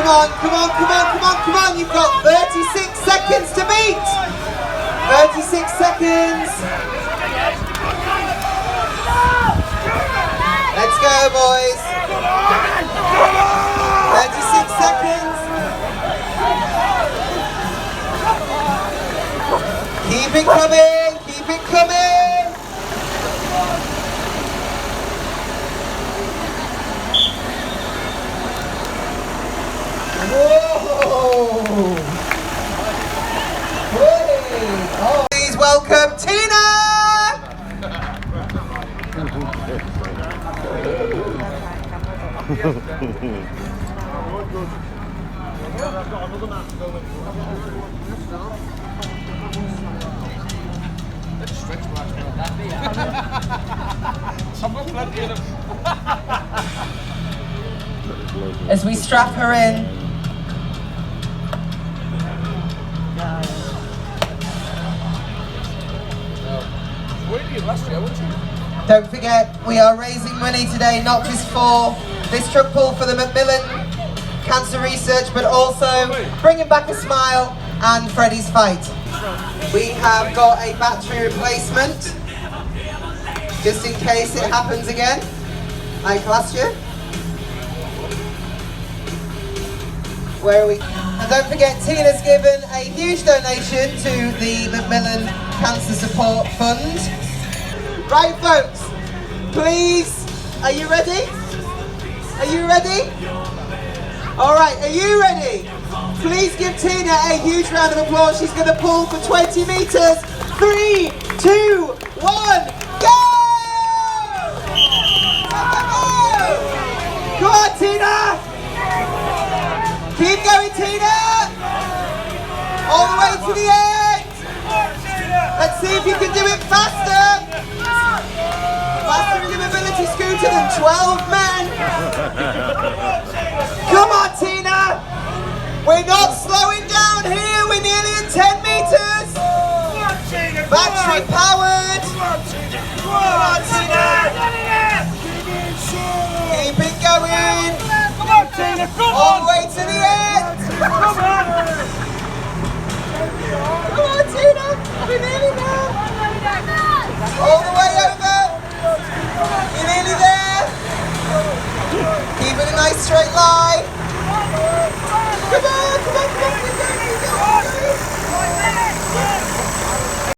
Come on, come on, come on, come on, come on. You've got 36 seconds to beat. 36 seconds. Let's go, boys. 36 seconds. Keep it coming, keep it coming. Whoa! Oh. Please welcome Tina! As we strap her in. Don't forget, we are raising money today, not just for this truck pull for the Macmillan Cancer Research, but also bringing back a smile and Freddie's fight. We have got a battery replacement, just in case it happens again, like last year. Where are we? And don't forget, Tina's given a huge donation to the Macmillan Cancer Support Fund. Right, folks, please, are you ready? Are you ready? All right, are you ready? Please give Tina a huge round of applause. She's going to pull for 20 meters. 3, 2, 1, go! Come on, Tina! Keep going, Tina! All the way to the end! Let's see if you can do it faster! Faster in the mobility scooter than 12 men! Come on, Tina! We're not slowing down here, we're nearly at 10 meters! Battery powered! Come on, Tina! Keep it going! Come on, Tina, come on! All the way to the end! Come on! Come on, Tina! We're nearly there! All the way over! You're nearly there! Keep it a nice straight line! Come on!